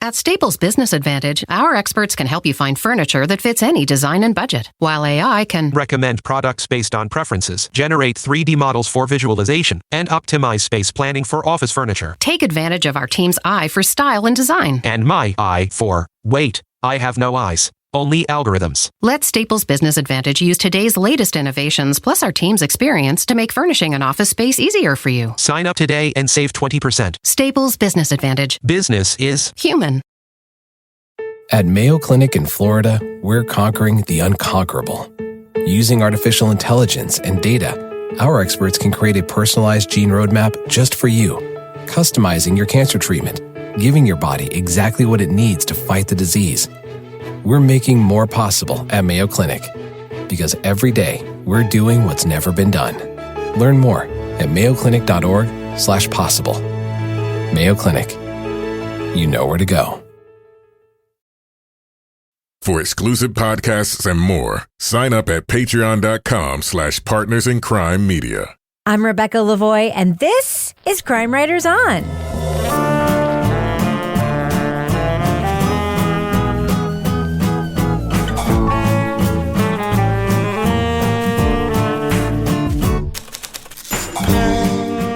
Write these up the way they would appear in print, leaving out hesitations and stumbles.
At Staples Business Advantage, our experts can help you find furniture that fits any design and budget, while AI can recommend products based on preferences, generate 3D models for visualization, and optimize space planning for office furniture. Take advantage of our team's eye for style and design. And my eye for, wait, I have no eyes. Only algorithms. Let Staples Business Advantage use today's latest innovations plus our team's experience to make furnishing an office space easier for you. Sign up today and save 20%. Staples Business Advantage. Business is human. At Mayo Clinic in Florida, we're conquering the unconquerable. Using artificial intelligence and data, our experts can create a personalized gene roadmap just for you, customizing your cancer treatment, giving your body exactly what it needs to fight the disease. We're making more possible at Mayo Clinic because every day we're doing what's never been done. Learn more at mayoclinic.org/possible. Mayo Clinic. You know where to go. For exclusive podcasts and more, sign up at patreon.com/partnersincrimemedia. I'm Rebecca Lavoie, and this is Crime Writers On.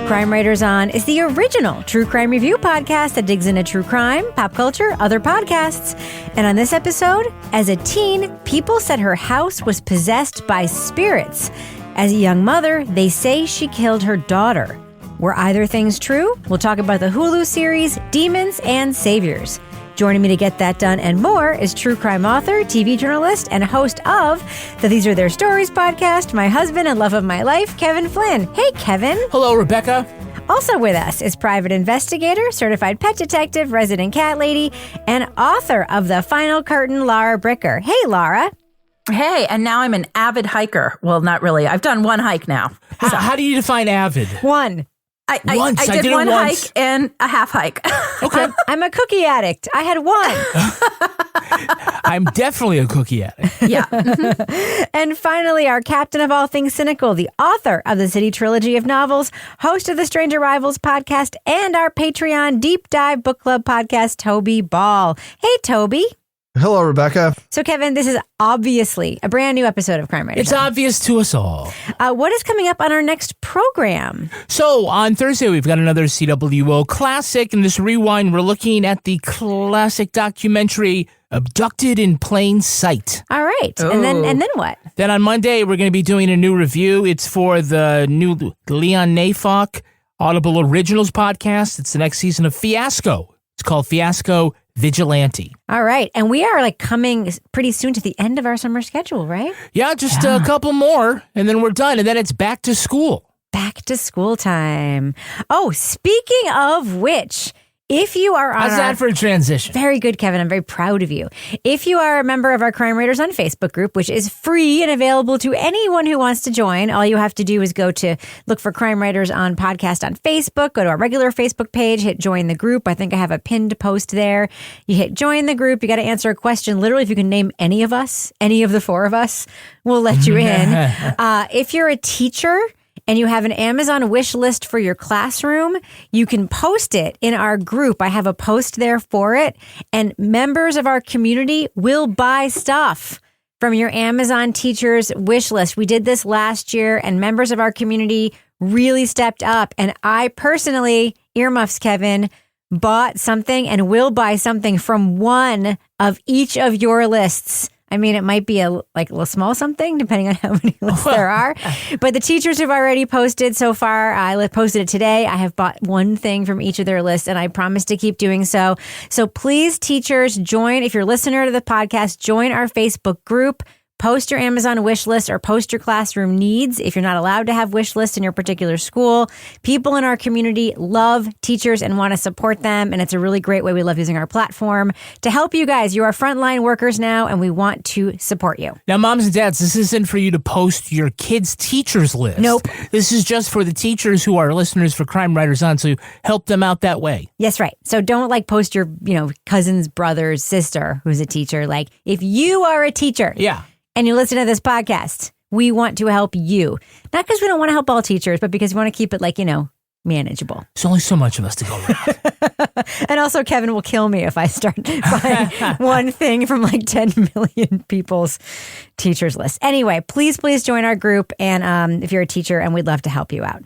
Crime Writers On is the original true crime review podcast that digs into true crime, pop culture, other podcasts. And on this episode, as a teen, people said her house was possessed by spirits. As a young mother, they say she killed her daughter. Were either things true? We'll talk about the Hulu series, Demons and Saviors. Joining me to get that done and more is true crime author, TV journalist, and host of the These Are Their Stories podcast, my husband and love of my life, Kevin Flynn. Hey, Kevin. Hello, Rebecca. Also with us is private investigator, certified pet detective, resident cat lady, and author of The Final Curtain, Laura Bricker. Hey, Laura. Hey, and now I'm an avid hiker. Well, not really. I've done one hike now. So. How do you define avid? One. I did one hike and a half hike. Okay. I'm a cookie addict. I had one. I'm definitely a cookie addict. Yeah. And finally, our captain of all things cynical, the author of the City Trilogy of novels, host of the Strange Arrivals podcast, and our Patreon Deep Dive Book Club podcast, Toby Ball. Hey, Toby. Hello, Rebecca. So, Kevin, this is obviously a brand new episode of Crime Writers. It's obvious to us all. What is coming up on our next program? So, on Thursday, we've got another CWO classic. In this rewind, we're looking at the classic documentary Abducted in Plain Sight. All right. And then what? Then on Monday, we're going to be doing a new review. It's for the new Leon Neyfakh Audible Originals podcast. It's the next season of Fiasco. It's called Fiasco Vigilante. All right. And we are coming pretty soon to the end of our summer schedule, right? Yeah, just a couple more and then we're done. And then it's back to school. Back to school time. Oh, speaking of which, if you are on How's that for a transition? Very good, Kevin. I'm very proud of you. If you are a member of our Crime Writers on Facebook group, which is free and available to anyone who wants to join, all you have to do is go to look for Crime Writers on podcast on Facebook, go to our regular Facebook page, hit join the group. I think I have a pinned post there. You hit join the group. You got to answer a question. Literally, if you can name any of us, any of the four of us, we'll let you in. If you're a teacher and you have an Amazon wish list for your classroom, you can post it in our group. I have a post there for it, and members of our community will buy stuff from your Amazon teacher's wish list. We did this last year, and members of our community really stepped up. And I personally, earmuffs, Kevin, bought something and will buy something from one of each of your lists. I mean, it might be a little small something, depending on how many lists there are. But the teachers who've already posted so far, I posted it today. I have bought one thing from each of their lists, and I promise to keep doing so. So please, teachers, join. If you're a listener to the podcast, join our Facebook group. Post your Amazon wish list or post your classroom needs if you're not allowed to have wish lists in your particular school. People in our community love teachers and want to support them, and it's a really great way. We love using our platform to help you guys. You are frontline workers now, and we want to support you. Now, moms and dads, this isn't for you to post your kids' teachers list. Nope. This is just for the teachers who are listeners for Crime Writers On, so help them out that way. Yes, right. So don't post your, cousin's brother's sister who's a teacher. If you are a teacher. Yeah. And you listen to this podcast, we want to help you. Not because we don't want to help all teachers, but because we want to keep it manageable. There's only so much of us to go around. And also, Kevin will kill me if I start buying one thing from like 10 million people's teachers list. Anyway, please join our group. And if you're a teacher, and we'd love to help you out.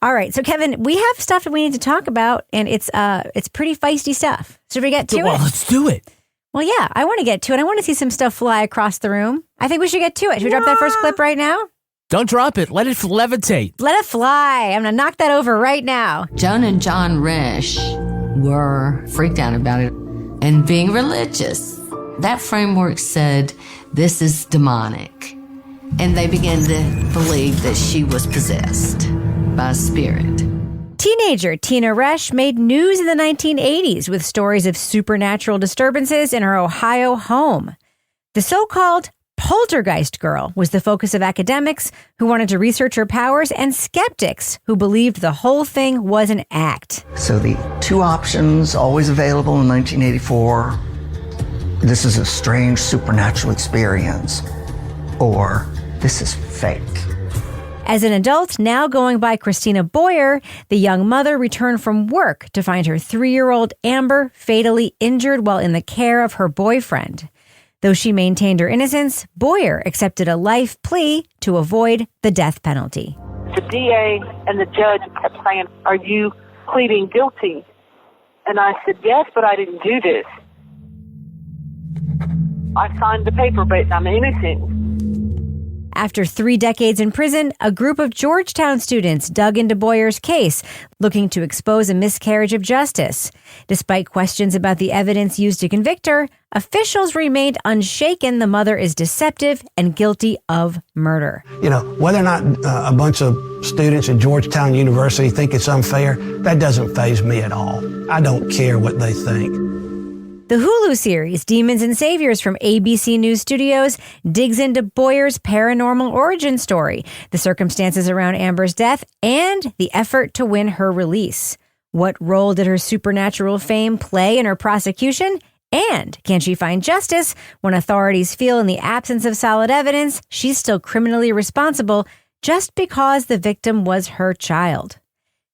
All right. So, Kevin, we have stuff that we need to talk about, and it's pretty feisty stuff. Should we get to it? Well, let's do it. Well, yeah, I want to get to it. I want to see some stuff fly across the room. I think we should get to it. Should we drop that first clip right now? Don't drop it. Let it levitate. Let it fly. I'm going to knock that over right now. Joan and John Resch were freaked out about it and being religious. That framework said this is demonic. And they began to believe that she was possessed by a spirit. Teenager Tina Resch made news in the 1980s with stories of supernatural disturbances in her Ohio home. The so-called Poltergeist Girl was the focus of academics who wanted to research her powers and skeptics who believed the whole thing was an act. So the two options always available in 1984, this is a strange supernatural experience, or this is fake. As an adult, now going by Christina Boyer, the young mother returned from work to find her 3-year-old Amber fatally injured while in the care of her boyfriend. Though she maintained her innocence, Boyer accepted a life plea to avoid the death penalty. The DA and the judge kept saying, "Are you pleading guilty?" And I said, "Yes, but I didn't do this. I signed the paper, but I'm innocent." After 3 decades in prison, a group of Georgetown students dug into Boyer's case, looking to expose a miscarriage of justice. Despite questions about the evidence used to convict her, officials remained unshaken the mother is deceptive and guilty of murder. You know, whether or not a bunch of students at Georgetown University think it's unfair, that doesn't faze me at all. I don't care what they think. The Hulu series, Demons and Saviors from ABC News Studios, digs into Boyer's paranormal origin story, the circumstances around Amber's death, and the effort to win her release. What role did her supernatural fame play in her prosecution? And can she find justice when authorities feel in the absence of solid evidence she's still criminally responsible just because the victim was her child?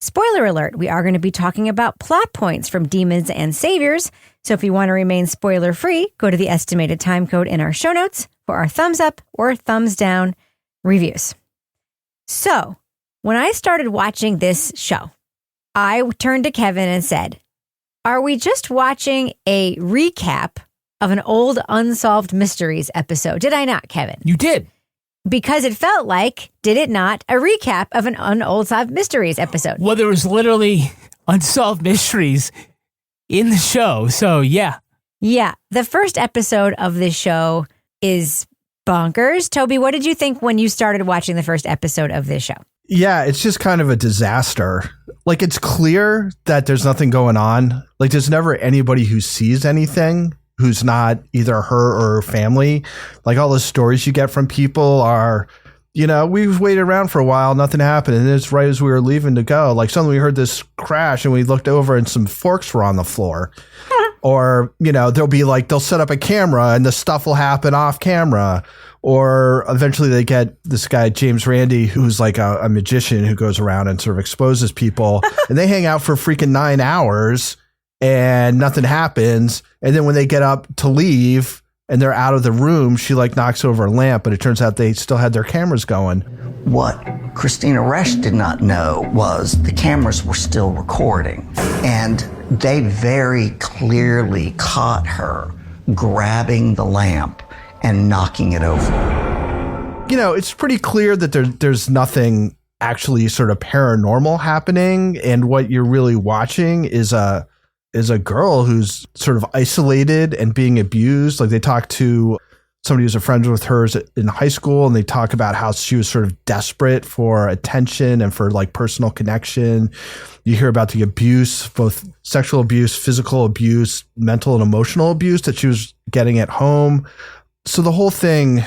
Spoiler alert, we are going to be talking about plot points from Demons and Saviors. So if you want to remain spoiler-free, go to the estimated time code in our show notes for our thumbs up or thumbs down reviews. So when I started watching this show, I turned to Kevin and said, are we just watching a recap of an old Unsolved Mysteries episode? Did I not, Kevin? You did. Because it felt like, did it not, a recap of an Unsolved Mysteries episode? Well, there was literally Unsolved Mysteries in the show, so yeah. Yeah, the first episode of this show is bonkers. Toby, what did you think when you started watching the first episode of this show? Yeah, it's just kind of a disaster. Like, it's clear that there's nothing going on. Like, there's never anybody who sees anything who's not either her or her family. Like, all the stories you get from people are, you know, we've waited around for a while, nothing happened. And it's right as we were leaving to go. Like, suddenly we heard this crash and we looked over and some forks were on the floor. Or, you know, they'll set up a camera and the stuff will happen off camera. Or eventually they get this guy, James Randi, who's like a magician who goes around and sort of exposes people. And they hang out for freaking 9 hours and nothing happens. And then when they get up to leave and they're out of the room, she like knocks over a lamp, but it turns out they still had their cameras going. What Christina Resch did not know was the cameras were still recording. And they very clearly caught her grabbing the lamp and knocking it over. You know, it's pretty clear that there's nothing actually sort of paranormal happening. And what you're really watching is a girl who's sort of isolated and being abused. Like, they talk to somebody who's a friend with hers in high school, and they talk about how she was sort of desperate for attention and for like personal connection. You hear about the abuse, both sexual abuse, physical abuse, mental and emotional abuse that she was getting at home. So the whole thing,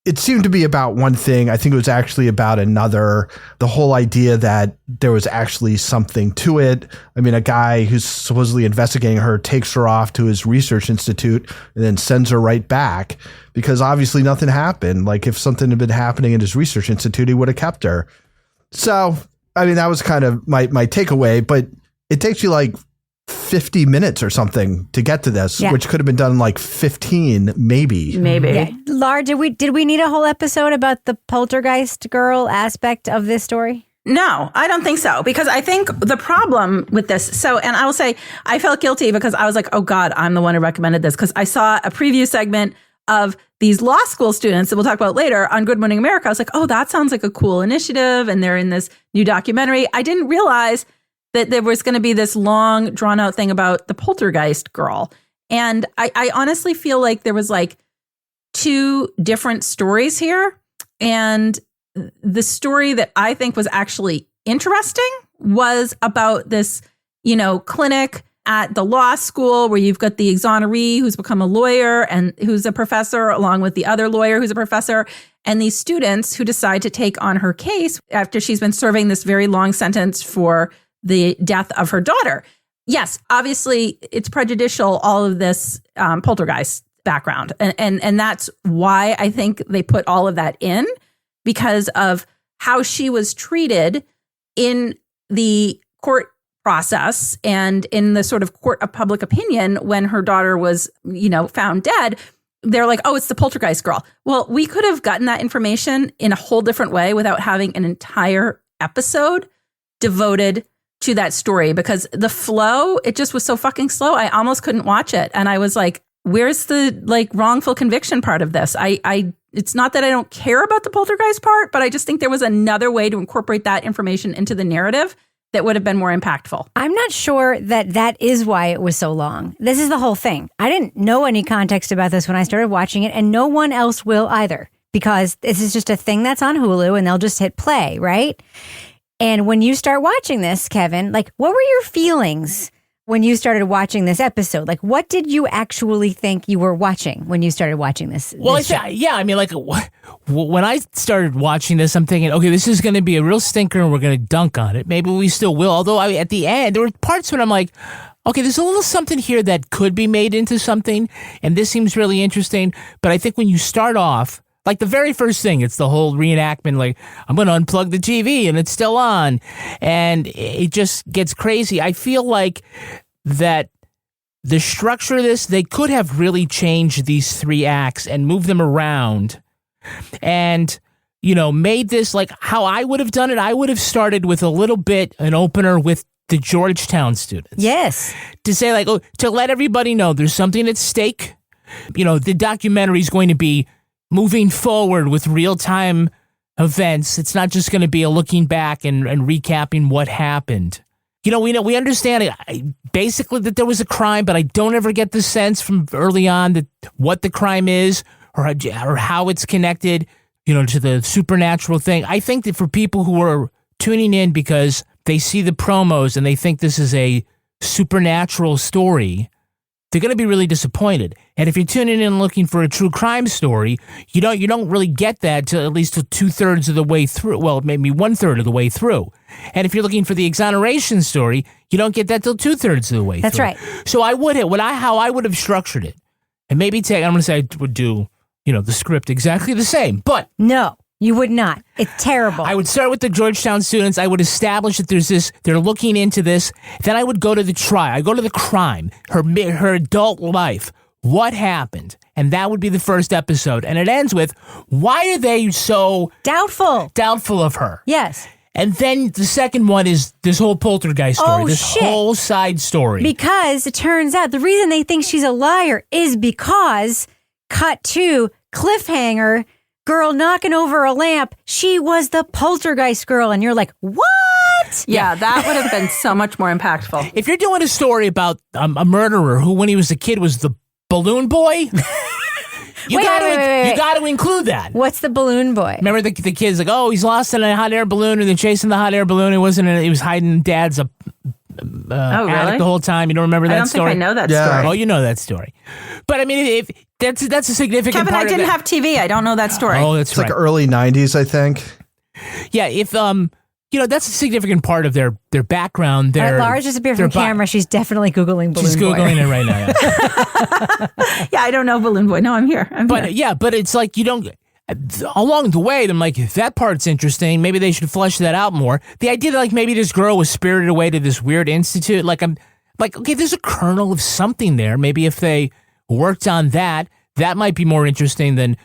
it seemed to be about one thing. I think it was actually about another. The whole idea that there was actually something to it. I mean, a guy who's supposedly investigating her takes her off to his research institute and then sends her right back because obviously nothing happened. Like, if something had been happening in his research institute, he would have kept her. So I mean, that was kind of my takeaway, but it takes you like 50 minutes or something to get to this, which could have been done in like 15, maybe. Yeah. Lar, did we need a whole episode about the Poltergeist Girl aspect of this story? No, I don't think so, because I think the problem with this, and I will say I felt guilty because I was like, oh God, I'm the one who recommended this, because I saw a preview segment of these law school students that we'll talk about later on Good Morning America. I was like, oh, that sounds like a cool initiative, and they're in this new documentary. I didn't realize that there was going to be this long, drawn out thing about the Poltergeist Girl. And I honestly feel like there was like two different stories here. And the story that I think was actually interesting was about this, clinic at the law school where you've got the exoneree who's become a lawyer and who's a professor, along with the other lawyer who's a professor, and these students who decide to take on her case after she's been serving this very long sentence for the death of her daughter. Yes, obviously it's prejudicial, all of this poltergeist background. And that's why I think they put all of that in, because of how she was treated in the court process and in the sort of court of public opinion when her daughter was, found dead. They're like, oh, it's the Poltergeist Girl. Well, we could have gotten that information in a whole different way without having an entire episode devoted to that story, because the flow, it just was so fucking slow. I almost couldn't watch it. And I was like, where's the wrongful conviction part of this? It's not that I don't care about the poltergeist part, but I just think there was another way to incorporate that information into the narrative that would have been more impactful. I'm not sure that is why it was so long. This is the whole thing. I didn't know any context about this when I started watching it, and no one else will either, because this is just a thing that's on Hulu and they'll just hit play, right? And when you start watching this, Kevin, what were your feelings when you started watching this episode? What did you actually think you were watching when you started watching this? Well, when I started watching this, I'm thinking, okay, this is going to be a real stinker and we're going to dunk on it. Maybe we still will. Although at the end, there were parts when I'm like, okay, there's a little something here that could be made into something. And this seems really interesting. But I think when you start off, the very first thing, it's the whole reenactment, I'm going to unplug the TV and it's still on. And it just gets crazy. I feel like that the structure of this, they could have really changed these 3 acts and moved them around and, made this how I would have done it. I would have started with a little bit, an opener with the Georgetown students. Yes. To say to let everybody know there's something at stake. The documentary is going to be moving forward with real-time events. It's not just going to be a looking back and recapping what happened. We understand basically that there was a crime, but I don't ever get the sense from early on that what the crime is or how it's connected, to the supernatural thing. I think that for people who are tuning in because they see the promos and they think this is a supernatural story, they're going to be really disappointed. And if you're tuning in looking for a true crime story, you don't really get that till at least 2/3 of the way through. Well, maybe 1/3 of the way through. And if you're looking for the exoneration story, you don't get that till 2/3 of the way through. That's right. So how I would have structured it, and maybe I'm going to say I would do, the script exactly the same, but no. You would not. It's terrible. I would start with the Georgetown students. I would establish that they're looking into this. Then I would go to the trial. I go to the crime, her adult life. What happened? And that would be the first episode. And it ends with, why are they so doubtful of her? Yes. And then the second one is this whole poltergeist story, whole side story. Because it turns out the reason they think she's a liar is because, cut to cliffhanger, girl knocking over a lamp, she was the poltergeist girl. And you're like, what? Yeah, that would have been so much more impactful. If you're doing a story about a murderer who, when he was a kid, was the balloon boy, you got to include that. What's the balloon boy? Remember the kid's like, oh, he's lost in a hot air balloon and then chasing the hot air balloon. He was hiding in dad's attic the whole time. You don't remember that story? I don't think I know that story. Oh, you know that story. But I mean, if that's a significant Kevin, part I didn't have TV. I don't know that story. Oh, that's right. It's early 90s, I think. Yeah, if that's a significant part of their background. Laura's just appeared from camera. She's definitely Googling Balloon Boy. She's Googling it right now. Yeah, I don't know Balloon Boy. No, I'm here. But it's like you don't. along the way, I'm like, that part's interesting. Maybe they should flesh that out more. The idea that like maybe this girl was spirited away to this weird institute, like I'm like, okay, there's a kernel of something there. Maybe if they worked on that, that might be more interesting than,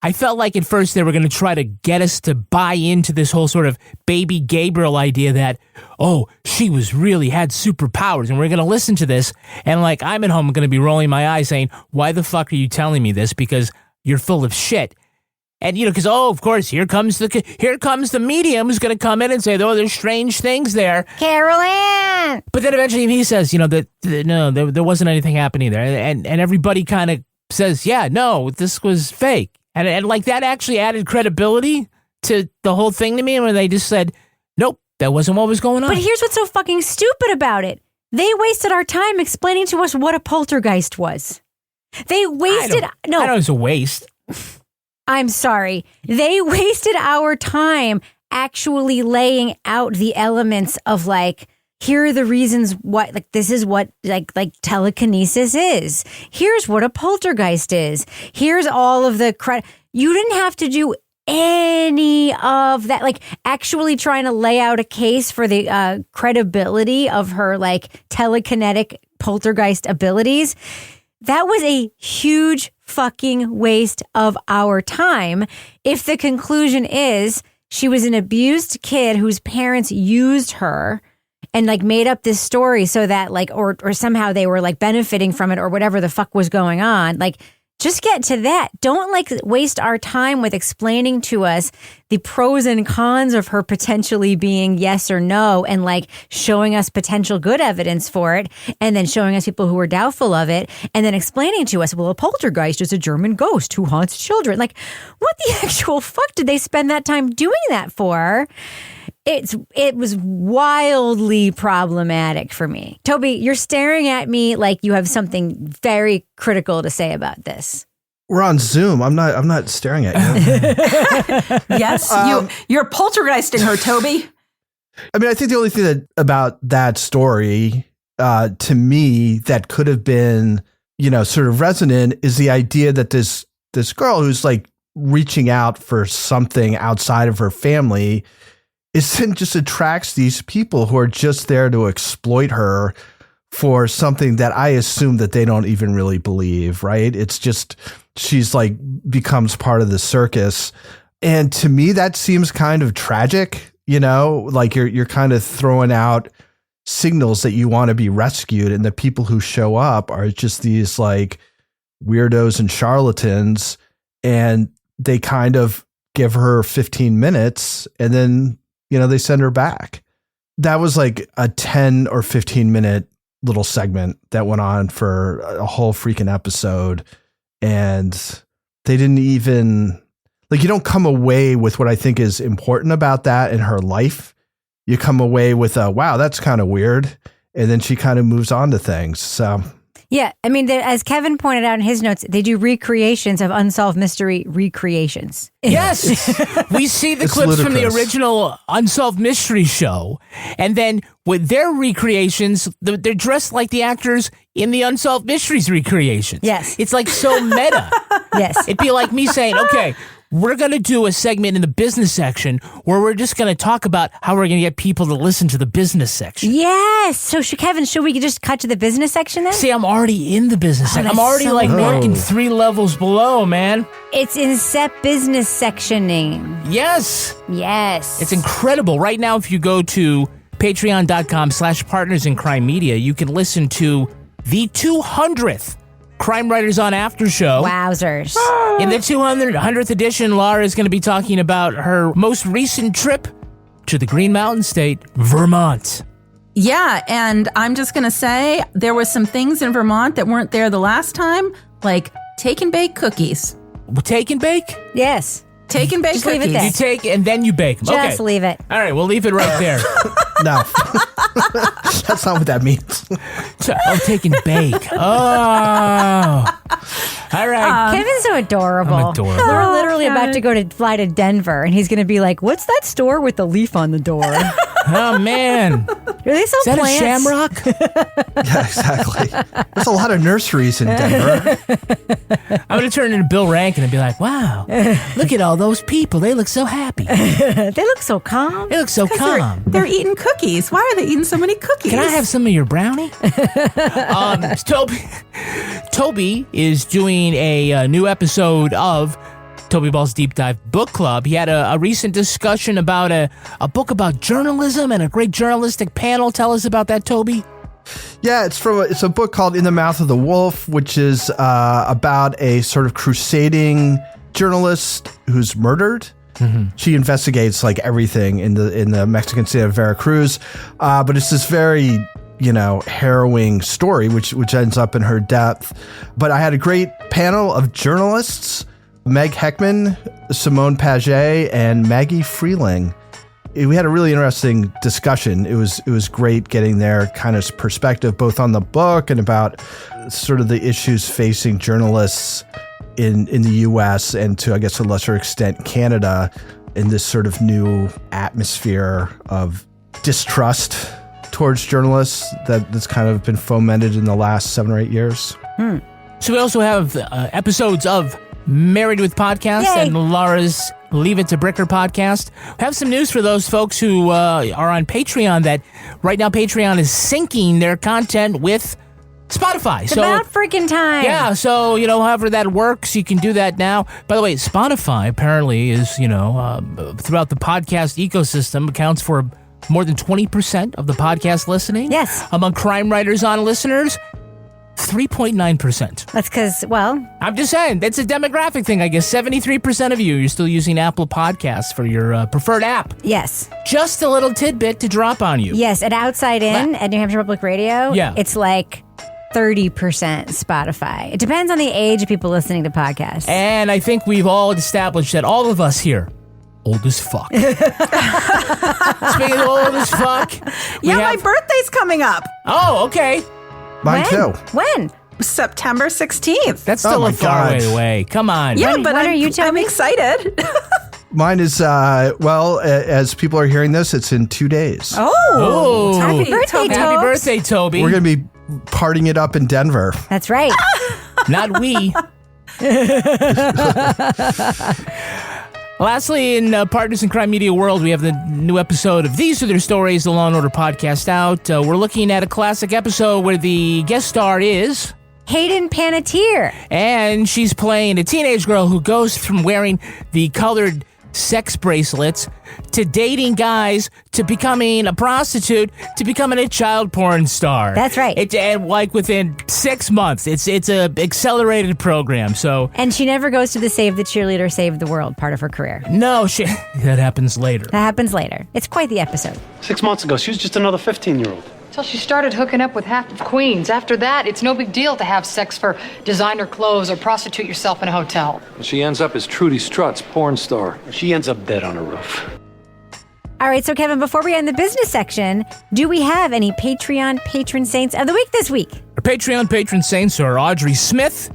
I felt like at first they were going to try to get us to buy into this whole sort of baby Gabriel idea that, oh, she really had superpowers, and we're going to listen to this. And like, I'm at home going to be rolling my eyes saying, why the fuck are you telling me this? Because you're full of shit. And, because, of course, here comes the medium who's going to come in and say, oh, there's strange things there. Carol Ann! But then eventually he says, that no, there wasn't anything happening there. And everybody kind of says, yeah, no, this was fake. And like that actually added credibility to the whole thing to me, when they just said, nope, that wasn't what was going on. But here's what's so fucking stupid about it. They wasted our time explaining to us what a poltergeist was. They wasted... I know it was a waste. I'm sorry. They wasted our time actually laying out the elements of like, here are the reasons what, like, this is what like telekinesis is. Here's what a poltergeist is. Here's all of the you didn't have to do any of that, like actually trying to lay out a case for the credibility of her like telekinetic poltergeist abilities. That was a huge fucking waste of our time. If the conclusion is she was an abused kid whose parents used her and like made up this story so that like, or somehow they were like benefiting from it or whatever the fuck was going on, like just get to that. Don't like waste our time with explaining to us the pros and cons of her potentially being yes or no, and like showing us potential good evidence for it, and then showing us people who are doubtful of it, and then explaining to us, well, a poltergeist is a German ghost who haunts children. Like, what the actual fuck did they spend that time doing that for? It was wildly problematic for me. Toby, you're staring at me like you have something very critical to say about this. We're on Zoom. I'm not staring at you. Yes, you're poltergeisting her, Toby. I mean, I think the only thing about that story, to me, that could have been, sort of resonant is the idea that this girl who's like reaching out for something outside of her family just attracts these people who are just there to exploit her for something that I assume that they don't even really believe, right? It's just, she's like becomes part of the circus. And to me, that seems kind of tragic, like you're kind of throwing out signals that you want to be rescued. And the people who show up are just these like weirdos and charlatans. And they kind of give her 15 minutes and then, they send her back. That was like a 10 or 15 minute little segment that went on for a whole freaking episode. And they didn't even, like, you don't come away with what I think is important about that in her life. You come away with wow, that's kind of weird. And then she kind of moves on to things. So. Yeah, I mean, as Kevin pointed out in his notes, they do recreations of Unsolved Mystery recreations. Yes, we see the clips ludicrous from the original Unsolved Mystery show, and then with their recreations, they're dressed like the actors in the Unsolved Mysteries recreations. Yes. It's like so meta. Yes. It'd be like me saying, okay, we're going to do a segment in the business section where we're just going to talk about how we're going to get people to listen to the business section. Yes. So, Kevin, should we just cut to the business section then? See, I'm already in the business section. I'm already so working 3 levels below, man. It's in business sectioning. Yes. Yes. It's incredible. Right now, if you go to patreon.com/partnersincrimemedia, you can listen to the 200th Crime Writers on After show. Wowzers. In the 200th edition, Laura is going to be talking about her most recent trip to the Green Mountain State, Vermont. Yeah, and I'm just going to say there were some things in Vermont that weren't there the last time, like take and bake cookies. Take and bake? Yes. Take and bake Just cookies. leave it there. You take and then you bake them. Just leave it. All right, we'll leave it right there. No, that's not what that means. Oh, take and bake. Oh. All right. Kevin's so adorable. I'm adorable. We're literally about to fly to Denver, and he's going to be like, what's that store with the leaf on the door? Oh, man. Are they sell Is that plants? a shamrock? Yeah, exactly. There's a lot of nurseries in Denver. I'm going to turn into Bill Rankin and be like, wow, look at all those people. They look so happy. They look so calm. They look so calm. They're eating cookies. Why are they eating so many cookies? Can I have some of your brownie? Toby is doing a new episode of Toby Ball's Deep Dive Book Club. He had a recent discussion about a book about journalism and a great journalistic panel. Tell us about that, Toby. Yeah, it's a book called In the Mouth of the Wolf, which is about a sort of crusading journalist who's murdered. Mm-hmm. She investigates like everything in the Mexican state of Veracruz, but it's this very harrowing story, which ends up in her death. But I had a great panel of journalists: Meg Heckman, Simone Paget, and Maggie Freeling. We had a really interesting discussion. It was great getting their kind of perspective, both on the book and about sort of the issues facing journalists in the U.S. and to, I guess, a lesser extent, Canada, in this sort of new atmosphere of distrust towards journalists that's kind of been fomented in the last 7 or 8 years. So we also have episodes of Married with Podcast and Laura's Leave It to Bricker podcast. We have some news for those folks who are on Patreon that right now Patreon is syncing their content with Spotify. It's about freaking time. Yeah, so, however that works, you can do that now. By the way, Spotify apparently is, throughout the podcast ecosystem, accounts for more than 20% of the podcast listening. Yes. Among Crime Writers On listeners, 3.9%. That's because, I'm just saying, that's a demographic thing, I guess. 73% of you're still using Apple Podcasts for your preferred app. Yes. Just a little tidbit to drop on you. Yes, at Outside In at New Hampshire Public Radio, it's like 30% Spotify. It depends on the age of people listening to podcasts. And I think we've all established that all of us here, old as fuck. Speaking of old as fuck. My birthday's coming up. Oh, okay. Mine too. When? September 16th. That's still a far way away. Come on. Yeah, when are you telling I'm me? excited. Mine is, as people are hearing this, it's in 2 days. Oh. Happy birthday, Toby. Happy birthday, Toby. We're going to be partying it up in Denver. That's right. Not we. Lastly, in Partners in Crime Media World, we have the new episode of These Are Their Stories, the Law & Order podcast out. We're looking at a classic episode where the guest star is Hayden Panettiere. And she's playing a teenage girl who goes from wearing the colored sex bracelets to dating guys to becoming a prostitute to becoming a child porn star. That's right. And like within 6 months. It's a accelerated program. And she never goes to the Save the Cheerleader, Save the World part of her career. No, that happens later. That happens later. It's quite the episode. 6 months ago, she was just another 15-year-old. Till she started hooking up with half of Queens. After that, it's no big deal to have sex for designer clothes or prostitute yourself in a hotel. She ends up as Trudy Strutt's porn star. She ends up dead on a roof. All right, so Kevin, before we end the business section, do we have any Patreon patron saints of the week this week? Our Patreon patron saints are Audrey Smith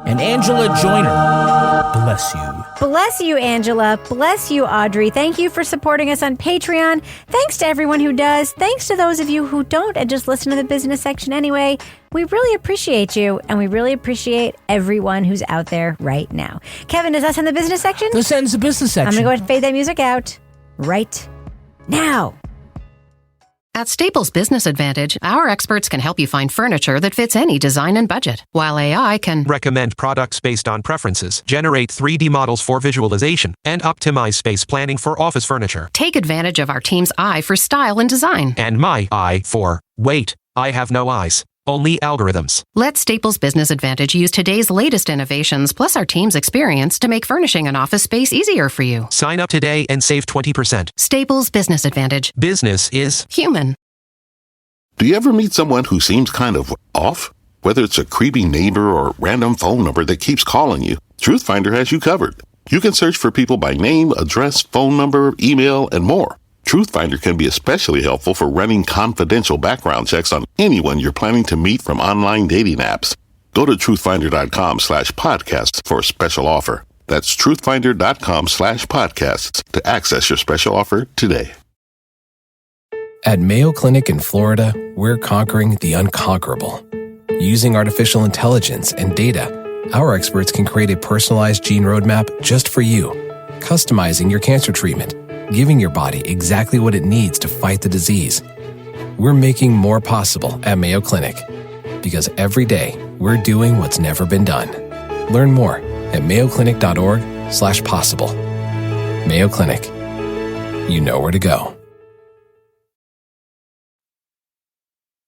and Angela Joyner. Bless you. Bless you, Angela. Bless you, Audrey. Thank you for supporting us on Patreon. Thanks to everyone who does. Thanks to those of you who don't and just listen to the business section anyway. We really appreciate you, and we really appreciate everyone who's out there right now. Kevin, does that send the business section? This ends the business section. I'm going to go ahead and fade that music out right now. At Staples Business Advantage, our experts can help you find furniture that fits any design and budget, while AI can recommend products based on preferences, generate 3D models for visualization, and optimize space planning for office furniture. take advantage of our team's eye for style and design. And my eye for, wait, I have no eyes. Only algorithms. Let Staples Business Advantage use today's latest innovations plus our team's experience to make furnishing an office space easier for you. Sign up today and save 20%. Staples Business Advantage. Business is human. Do you ever meet someone who seems kind of off? Whether it's a creepy neighbor or random phone number that keeps calling you, Truthfinder has you covered. You can search for people by name, address, phone number, email, and more. Truthfinder can be especially helpful for running confidential background checks on anyone you're planning to meet from online dating apps. Go to truthfinder.com/podcasts for a special offer. That's truthfinder.com/podcasts to access your special offer today. At Mayo Clinic in Florida, we're conquering the unconquerable. Using artificial intelligence and data, our experts can create a personalized gene roadmap just for you, customizing your cancer treatment, giving your body exactly what it needs to fight the disease. We're making more possible at Mayo Clinic, because every day we're doing what's never been done. Learn more at mayoclinic.org/possible. Mayo Clinic. You know where to go.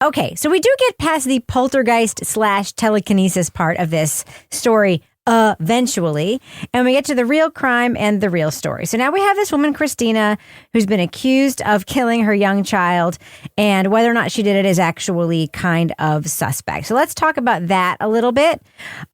Okay, so we do get past the poltergeist/telekinesis part of this story eventually, and we get to the real crime and the real story. So now we have this woman, Christina, who's been accused of killing her young child, and whether or not she did it is actually kind of suspect. So let's talk about that a little bit.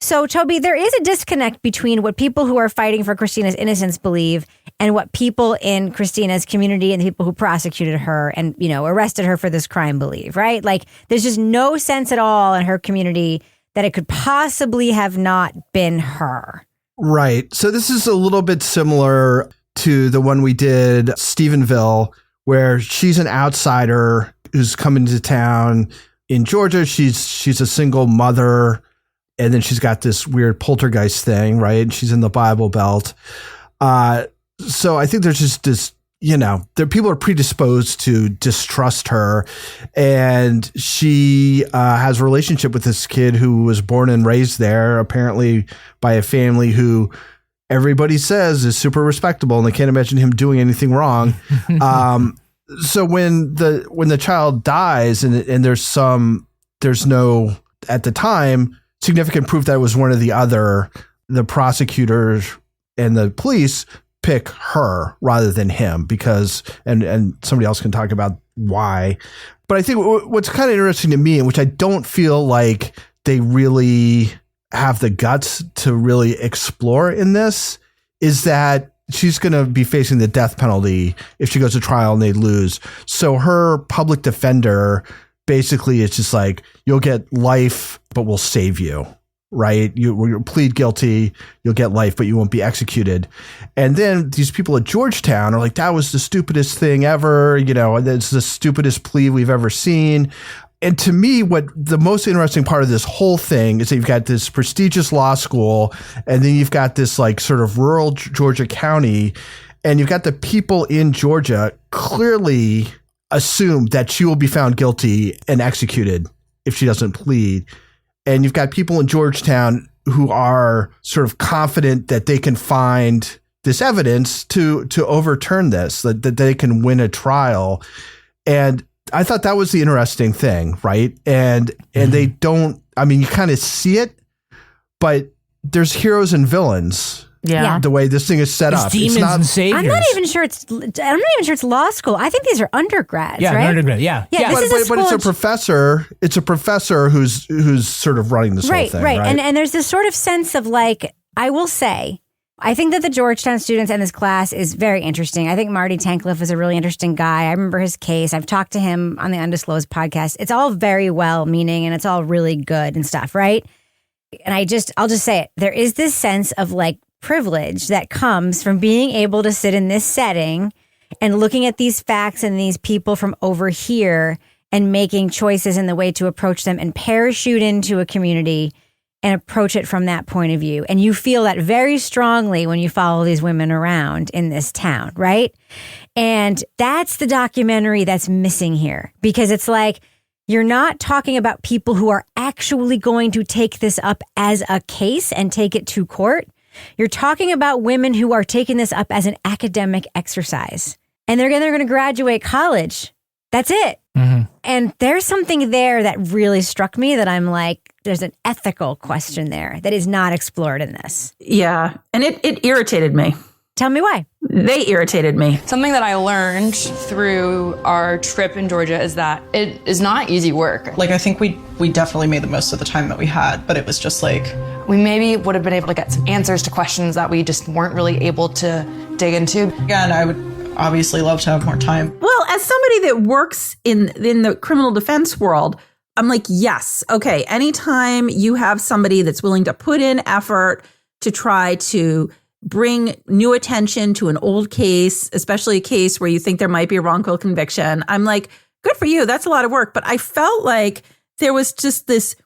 So, Toby, there is a disconnect between what people who are fighting for Christina's innocence believe and what people in Christina's community and the people who prosecuted her and, arrested her for this crime believe, right? Like, there's just no sense at all in her community that it could possibly have not been her. Right. So this is a little bit similar to the one we did, Stephenville, where she's an outsider who's coming to town in Georgia. She's a single mother, and then she's got this weird poltergeist thing, right? She's in the Bible Belt. So I think there's just this, people are predisposed to distrust her, and she has a relationship with this kid who was born and raised there, apparently by a family who everybody says is super respectable, and they can't imagine him doing anything wrong. So when the child dies, and there's no, at the time, significant proof that it was one or the other, the prosecutors and the police pick her rather than him because, and somebody else can talk about why. But I think what's kind of interesting to me, and which I don't feel like they really have the guts to really explore in this, is that she's going to be facing the death penalty if she goes to trial and they lose. So her public defender basically is just like, you'll get life, but we'll save you. Right? You plead guilty, you'll get life, but you won't be executed. And then these people at Georgetown are like, that was the stupidest thing ever. It's the stupidest plea we've ever seen. And to me, what the most interesting part of this whole thing is that you've got this prestigious law school, and then you've got this like sort of rural Georgia county, and you've got the people in Georgia clearly assume that she will be found guilty and executed if she doesn't plead. And you've got people in Georgetown who are sort of confident that they can find this evidence to overturn this, that they can win a trial. And I thought that was the interesting thing, right? And they don't, you kind of see it, but there's heroes and villains. Yeah. The way this thing is set up. Demons and saviors. I'm not even sure it's law school. I think these are undergrads, right? Undergrad, yeah. This is a school. But it's a professor. It's a professor who's sort of running this whole thing. Right. And there's this sort of sense of like, I will say, I think that the Georgetown students and this class is very interesting. I think Marty Tankleff is a really interesting guy. I remember his case. I've talked to him on the Undisclosed podcast. It's all very well-meaning and it's all really good and stuff, right? And I'll just say it. There is this sense of like privilege that comes from being able to sit in this setting and looking at these facts and these people from over here and making choices in the way to approach them and parachute into a community and approach it from that point of view. And you feel that very strongly when you follow these women around in this town, right? And that's the documentary that's missing here, because it's like, you're not talking about people who are actually going to take this up as a case and take it to court. You're talking about women who are taking this up as an academic exercise. And they're going to graduate college. That's it. Mm-hmm. And there's something there that really struck me that I'm like, there's an ethical question there that is not explored in this. Yeah. And it irritated me. Tell me why. They irritated me. Something that I learned through our trip in Georgia is that it is not easy work. Like, I think we definitely made the most of the time that we had, but it was just like, we maybe would have been able to get some answers to questions that we just weren't really able to dig into. Again, I would obviously love to have more time. Well, as somebody that works in the criminal defense world, I'm like, yes, okay, anytime you have somebody that's willing to put in effort to try to bring new attention to an old case, especially a case where you think there might be a wrongful conviction, I'm like, good for you. That's a lot of work. But I felt like there was just this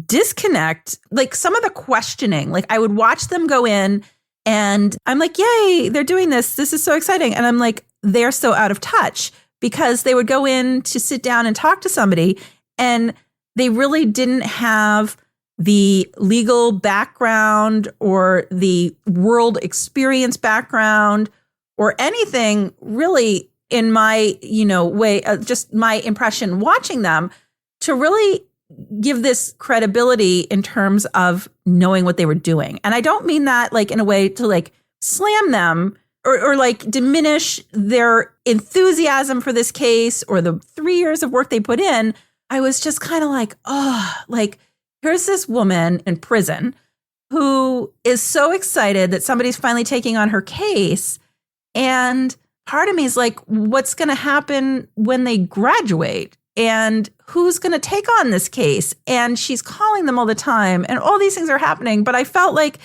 disconnect, like some of the questioning. Like I would watch them go in and I'm like, yay, they're doing this. This is so exciting. And I'm like, they're so out of touch because they would go in to sit down and talk to somebody and they really didn't have the legal background or the world experience background or anything really in my, way, just my impression watching them to really give this credibility in terms of knowing what they were doing. And I don't mean that like in a way to like slam them or like diminish their enthusiasm for this case or the 3 years of work they put in. I was just kind of like, here's this woman in prison who is so excited that somebody's finally taking on her case. And part of me is like, what's going to happen when they graduate? And who's going to take on this case? And she's calling them all the time. And all these things are happening. But I felt like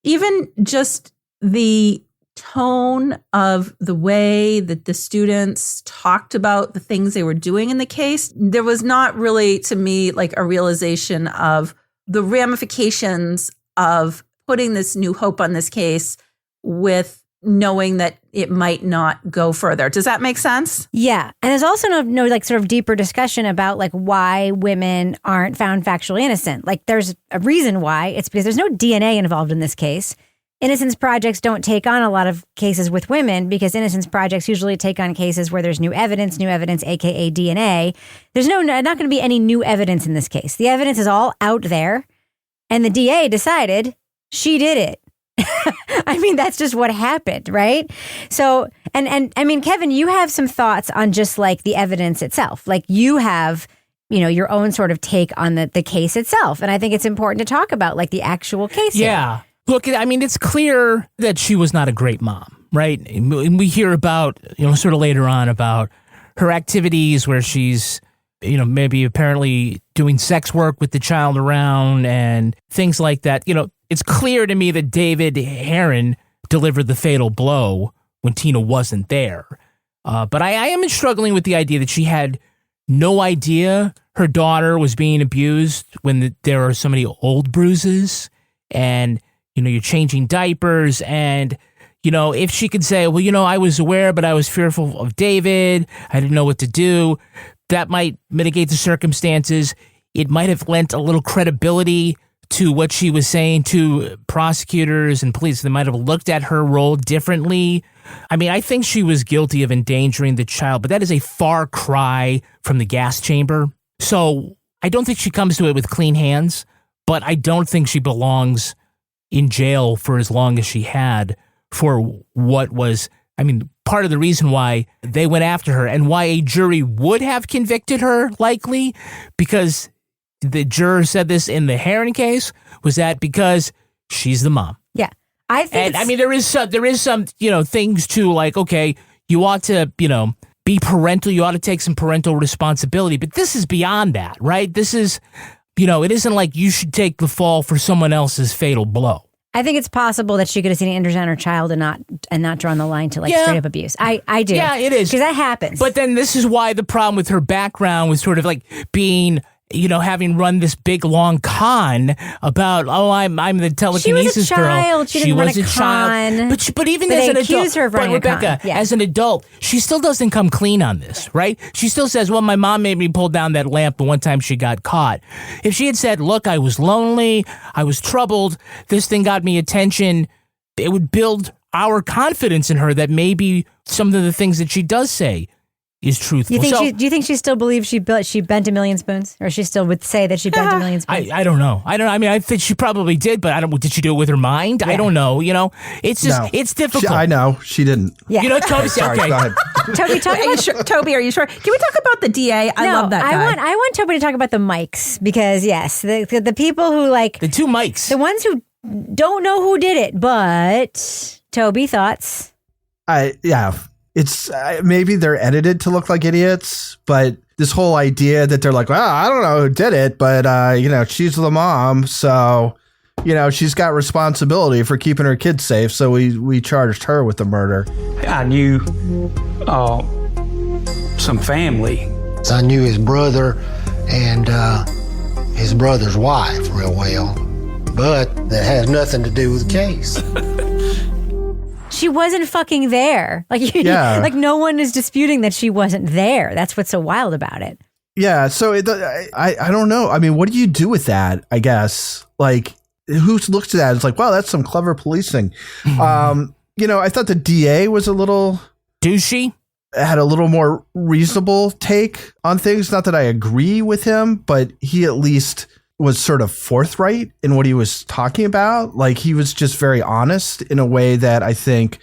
even just the tone of the way that the students talked about the things they were doing in the case, there was not really, to me, like a realization of the ramifications of putting this new hope on this case with knowing that it might not go further. Does that make sense? Yeah. And there's also no like sort of deeper discussion about like why women aren't found factually innocent. Like there's a reason why. It's because there's no DNA involved in this case. Innocence projects don't take on a lot of cases with women because innocence projects usually take on cases where there's new evidence, aka DNA. There's not going to be any new evidence in this case. The evidence is all out there and the DA decided she did it. I mean, that's just what happened, right? So, and I mean, Kevin, you have some thoughts on just like the evidence itself. Like you have, your own sort of take on the case itself. And I think it's important to talk about like the actual case. Yeah. Here. Look, I mean, it's clear that she was not a great mom, right? And we hear about, sort of later on about her activities where she's, maybe apparently doing sex work with the child around and things like that. It's clear to me that David Heron delivered the fatal blow when Tina wasn't there. But I am struggling with the idea that she had no idea her daughter was being abused when there are so many old bruises and, you're changing diapers and, if she could say, well, I was aware, but I was fearful of David. I didn't know what to do. That might mitigate the circumstances. It might have lent a little credibility to what she was saying to prosecutors and police. They might have looked at her role differently. I mean, I think she was guilty of endangering the child, but that is a far cry from the gas chamber. So I don't think she comes to it with clean hands, but I don't think she belongs in jail for as long as she had for what was, part of the reason why they went after her and why a jury would have convicted her, likely, because the juror said this in the Heron case, was that because she's the mom. Yeah. I think there is some, things to like, okay, you ought to, be parental, you ought to take some parental responsibility, but this is beyond that, right? This is, it isn't like you should take the fall for someone else's fatal blow. I think it's possible that she could have seen an injury on her child and not drawn the line to like straight up abuse. I do. Yeah, it is. Because that happens. But then this is why the problem with her background was sort of like being, having run this big long con about, I'm the telekinesis girl. She was a child. But even as an adult, Rebecca, as an adult, she still doesn't come clean on this, right? She still says, well, my mom made me pull down that lamp the one time she got caught. If she had said, look, I was lonely, I was troubled, this thing got me attention, it would build our confidence in her that maybe some of the things that she does say is truthful. Do you think she still believes she bent a million spoons, or she still would say that she bent a million spoons? I don't know. I think she probably did, but did she do it with her mind? Yeah. I don't know. It's just it's difficult. I know she didn't. Yeah. Toby. Sorry, okay. go ahead. Toby, Toby, are you sure? Can we talk about the DA? I love that guy. I want Toby to talk about the Mikes because yes, the people who like the two Mikes, the ones who don't know who did it, but Toby, thoughts? It's maybe they're edited to look like idiots, but this whole idea that they're like, well, I don't know who did it, but, she's the mom. So, she's got responsibility for keeping her kids safe. So we charged her with the murder. I knew some family I knew his brother and his brother's wife real well, but that has nothing to do with the case. She wasn't fucking there. Like, Yeah. like no one is disputing that she wasn't there. That's what's so wild about it. Yeah, so I don't know. I mean, what do you do with that, I guess? Like, who looks at that? It's like, wow, that's some clever policing. I thought the DA was a little... douchey? Had a little more reasonable take on things. Not that I agree with him, but he at least was sort of forthright in what he was talking about. Like, he was just very honest in a way that I think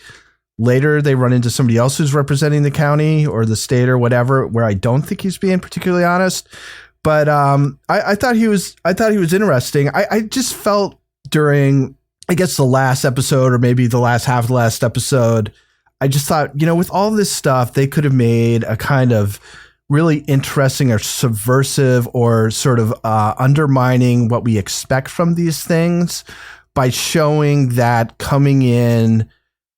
later they run into somebody else who's representing the county or the state or whatever, where I don't think he's being particularly honest. But I thought he was interesting. I just felt during, I guess, the last episode or maybe the last half of the last episode, I just thought, with all this stuff, they could have made a kind of really interesting or subversive or sort of undermining what we expect from these things by showing that coming in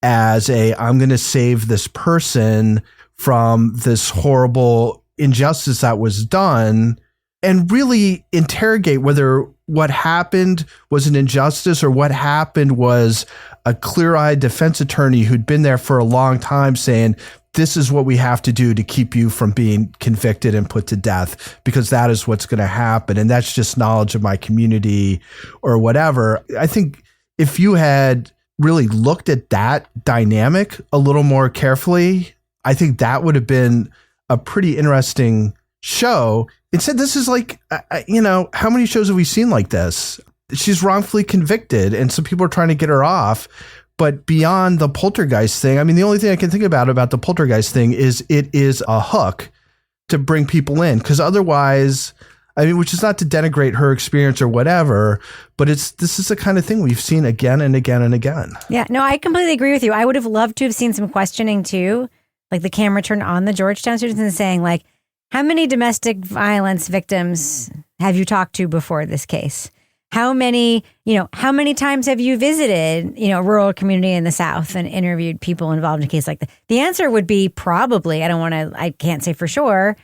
as I'm going to save this person from this horrible injustice that was done, and really interrogate whether what happened was an injustice or what happened was a clear-eyed defense attorney who'd been there for a long time saying, this is what we have to do to keep you from being convicted and put to death, because that is what's going to happen. And that's just knowledge of my community or whatever. I think if you had really looked at that dynamic a little more carefully, I think that would have been a pretty interesting show. Instead, this is like, how many shows have we seen like this? She's wrongfully convicted and some people are trying to get her off. But beyond the Poltergeist thing, I mean, the only thing I can think about the Poltergeist thing is it is a hook to bring people in. Because otherwise, I mean, which is not to denigrate her experience or whatever, but this is the kind of thing we've seen again and again and again. Yeah, no, I completely agree with you. I would have loved to have seen some questioning too. Like the camera turned on the Georgetown students and saying like, how many domestic violence victims have you talked to before this case? How many times have you visited, a rural community in the South and interviewed people involved in a case like that? The answer would be probably, I can't say for sure,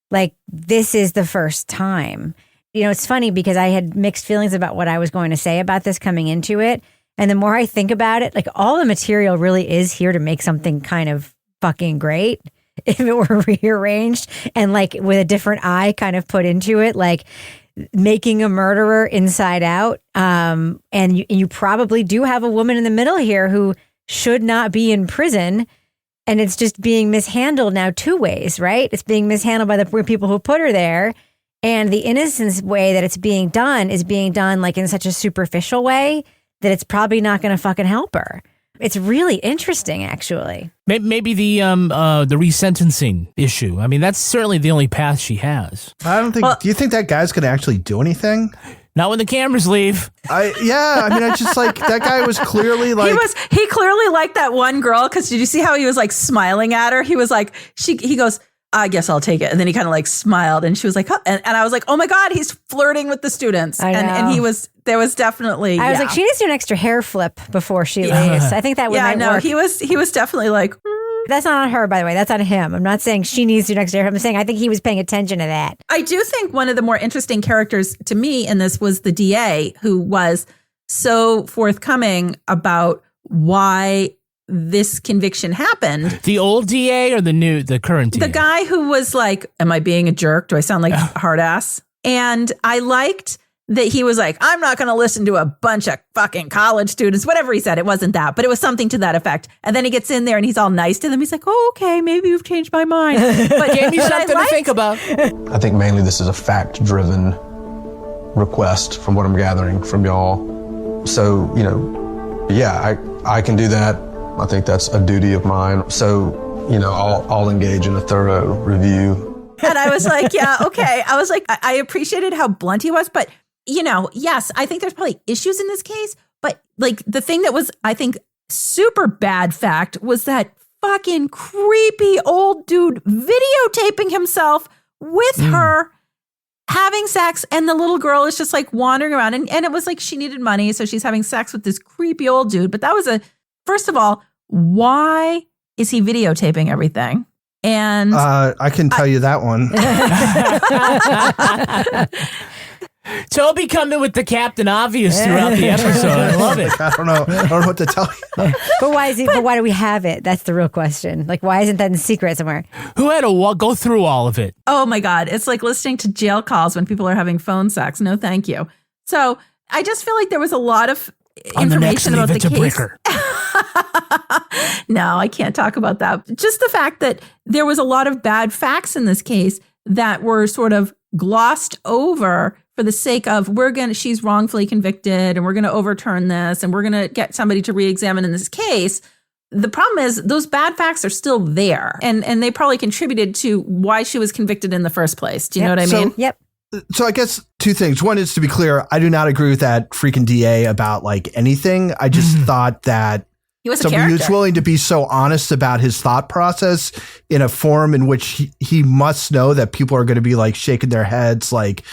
like this is the first time. It's funny because I had mixed feelings about what I was going to say about this coming into it. And the more I think about it, like all the material really is here to make something kind of fucking great. If it were rearranged and like with a different eye kind of put into it, like making a murderer inside out. And you probably do have a woman in the middle here who should not be in prison. And it's just being mishandled now two ways, right? It's being mishandled by the people who put her there. And the innocence way that it's being done is being done like in such a superficial way that it's probably not going to fucking help her. It's really interesting, actually. Maybe the resentencing issue. I mean, that's certainly the only path she has. I don't think. Do you think that guy's going to actually do anything? Not when the cameras leave. I just like that guy was clearly like he clearly liked that one girl because did you see how he was like smiling at her? He was like he goes, I guess I'll take it. And then he kind of like smiled and she was like, huh. And I was like, oh my God, he's flirting with the students. And there was definitely, I was like, she needs to do an extra hair flip before she leaves. I think that would work. He was definitely like, That's not on her, by the way. That's on him. I'm not saying she needs to do an extra hair. I'm saying I think he was paying attention to that. I do think one of the more interesting characters to me in this was the DA, who was so forthcoming about why this conviction happened. The old DA or the current DA? The guy who was like, am I being a jerk? Do I sound like a hard ass? And I liked that he was like, I'm not going to listen to a bunch of fucking college students, whatever he said. It wasn't that, but it was something to that effect. And then he gets in there and he's all nice to them. He's like, oh, okay, maybe you've changed my mind. But gave me something to think about. I think mainly this is a fact-driven request from what I'm gathering from y'all. So, I can do that. I think that's a duty of mine. So, I'll engage in a thorough review. And I was like, yeah, okay. I was like, I appreciated how blunt he was, but yes, I think there's probably issues in this case, but like the thing that was, I think, super bad fact was that fucking creepy old dude videotaping himself with her having sex, and the little girl is just like wandering around, and it was like she needed money, so she's having sex with this creepy old dude. But that was first of all, why is he videotaping everything? And I can tell you that one. Toby coming with the Captain Obvious throughout the episode. I love it. I don't know what to tell you. But why do we have it? That's the real question. Like, why isn't that in secret somewhere? Who had to go through all of it? Oh my God. It's like listening to jail calls when people are having phone sex. No, thank you. So I just feel like there was a lot of information about the case. No, I can't talk about that. Just the fact that there was a lot of bad facts in this case that were sort of glossed over for the sake of she's wrongfully convicted and we're going to overturn this and we're going to get somebody to re-examine in this case. The problem is those bad facts are still there and they probably contributed to why she was convicted in the first place. Do you know what I mean? Yep. So I guess two things. One is, to be clear, I do not agree with that freaking DA about like anything. I just thought that he was somebody who's willing to be so honest about his thought process in a form in which he must know that people are going to be like shaking their heads like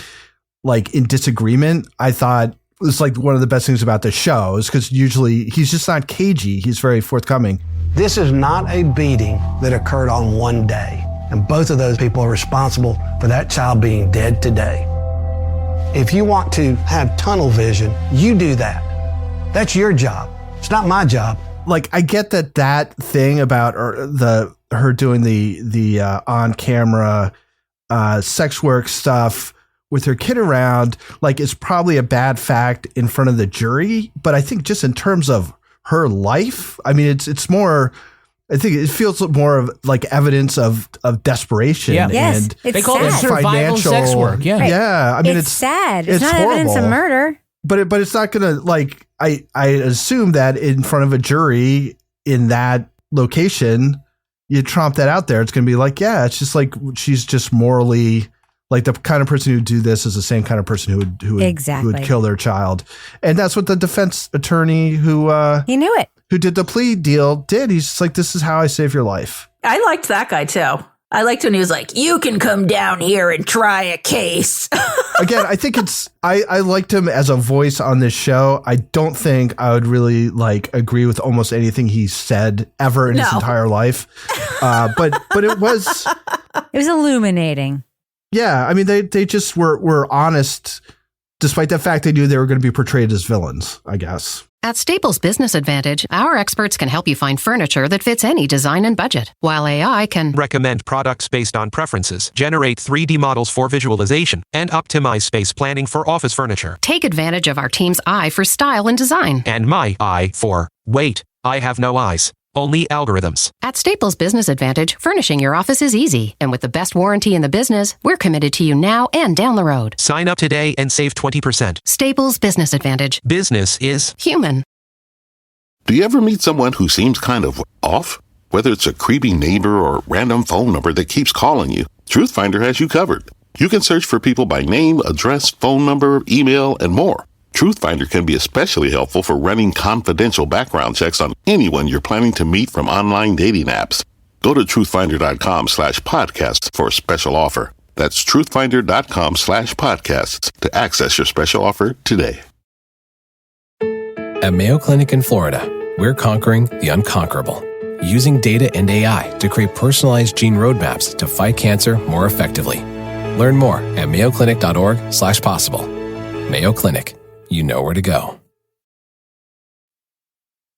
in disagreement. I thought it was like one of the best things about the show is because usually he's just not cagey. He's very forthcoming. This is not a beating that occurred on one day. And both of those people are responsible for that child being dead today. If you want to have tunnel vision, you do that. That's your job. It's not my job. Like, I get that thing about her doing the on camera sex work stuff with her kid around, like, it's probably a bad fact in front of the jury. But I think just in terms of her life, I mean, it's more. I think it feels more of like evidence of desperation. Yeah. Yes, and they call it survival sex work. Yeah, right. Yeah. I mean, it's sad. It's not horrible. evidence of murder. But it's not gonna like. I assume that in front of a jury in that location, you tromp that out there. It's gonna be like, yeah, it's just like she's just morally. Like the kind of person who would do this is the same kind of person who would kill their child, and that's what the defense attorney he knew it. Who did the plea deal did. He's just like, this is how I save your life. I liked that guy too. I liked when he was like, you can come down here and try a case. Again, I think I liked him as a voice on this show. I don't think I would really like agree with almost anything he said ever in his entire life. But it was illuminating. Yeah. I mean, they just were honest, despite the fact they knew they were going to be portrayed as villains, I guess. At Staples Business Advantage, our experts can help you find furniture that fits any design and budget, while AI can recommend products based on preferences, generate 3D models for visualization, and optimize space planning for office furniture. Take advantage of our team's eye for style and design. And my eye for, wait, I have no eyes. Only algorithms. At Staples Business Advantage, furnishing your office is easy. And with the best warranty in the business, we're committed to you now and down the road. Sign up today and save 20%. Staples Business Advantage. Business is human. Do you ever meet someone who seems kind of off? Whether it's a creepy neighbor or random phone number that keeps calling you, Truthfinder has you covered. You can search for people by name, address, phone number, email, and more. Truthfinder can be especially helpful for running confidential background checks on anyone you're planning to meet from online dating apps. Go to truthfinder.com/podcasts for a special offer. That's truthfinder.com/podcasts to access your special offer today. At Mayo Clinic in Florida, we're conquering the unconquerable, using data and AI to create personalized gene roadmaps to fight cancer more effectively. Learn more at mayoclinic.org/possible. Mayo Clinic. You know where to go.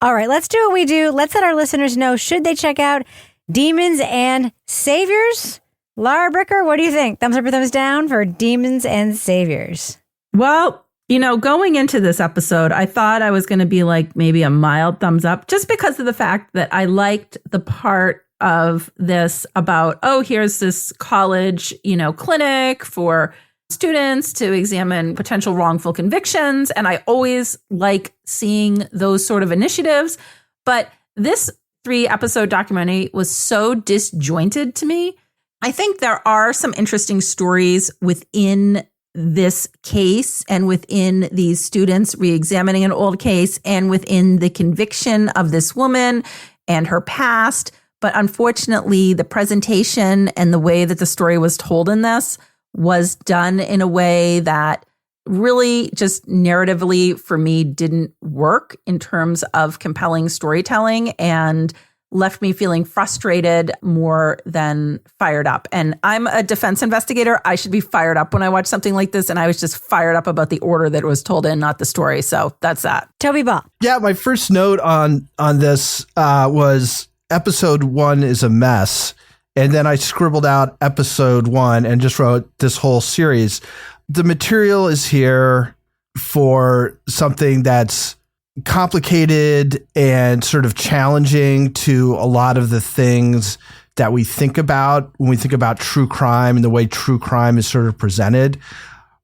All right, let's do what we do. Let's let our listeners know, should they check out Demons and Saviors? Laura Bricker, what do you think? Thumbs up or thumbs down for Demons and Saviors? Well, you know, going into this episode, I thought I was going to be like maybe a mild thumbs up just because of the fact that I liked the part of this about, oh, here's this college, clinic for students to examine potential wrongful convictions. And I always like seeing those sort of initiatives. But this 3-episode documentary was so disjointed to me. I think there are some interesting stories within this case and within these students re-examining an old case and within the conviction of this woman and her past. But unfortunately, the presentation and the way that the story was told in this was done in a way that really just narratively for me didn't work in terms of compelling storytelling. And left me feeling frustrated more than fired up. And I'm a defense investigator. I should be fired up when I watch something like this. And I was just fired up about the order that it was told in, not the story. So that's that. Toby Ball. Yeah, my first note on this was episode 1 is a mess. And then I scribbled out episode 1 and just wrote this whole series. The material is here for something that's complicated and sort of challenging to a lot of the things that we think about when we think about true crime and the way true crime is sort of presented.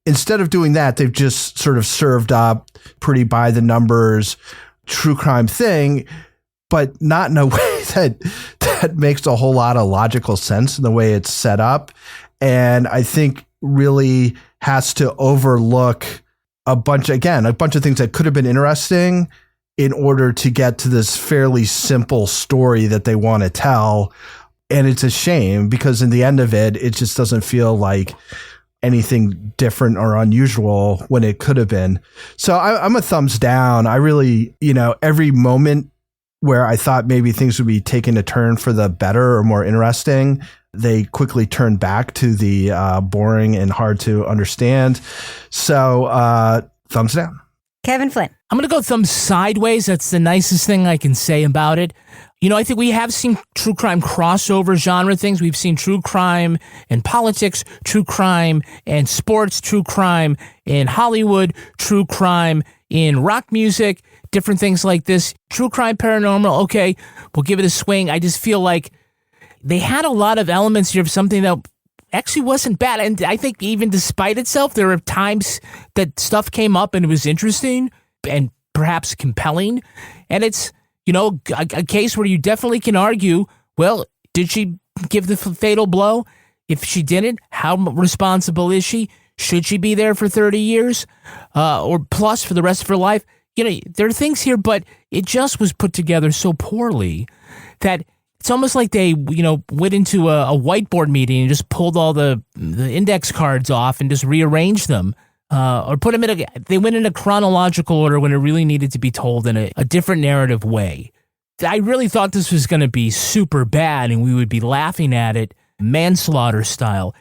Instead of doing that, they've just sort of served up pretty by the numbers true crime thing, but not in a way that makes a whole lot of logical sense in the way it's set up. And I think really has to overlook a bunch of things that could have been interesting in order to get to this fairly simple story that they want to tell. And it's a shame because in the end of it, it just doesn't feel like anything different or unusual when it could have been. So I'm a thumbs down. I really, every moment where I thought maybe things would be taking a turn for the better or more interesting, they quickly turned back to the boring and hard to understand. So thumbs down. Kevin Flynn. I'm going to go thumbs sideways. That's the nicest thing I can say about it. I think we have seen true crime crossover genre things. We've seen true crime in politics, true crime in sports, true crime in Hollywood, true crime in rock music, different things like this. True crime, paranormal, okay, we'll give it a swing. I just feel like they had a lot of elements here of something that actually wasn't bad. And I think even despite itself, there were times that stuff came up and it was interesting and perhaps compelling. And it's, a case where you definitely can argue, well, did she give the fatal blow? If she didn't, how responsible is she? Should she be there for 30 years or plus for the rest of her life? There are things here, but it just was put together so poorly that it's almost like they, went into a whiteboard meeting and just pulled all the index cards off and just rearranged them. Or put them they went in a chronological order when it really needed to be told in a different narrative way. I really thought this was going to be super bad and we would be laughing at it manslaughter style.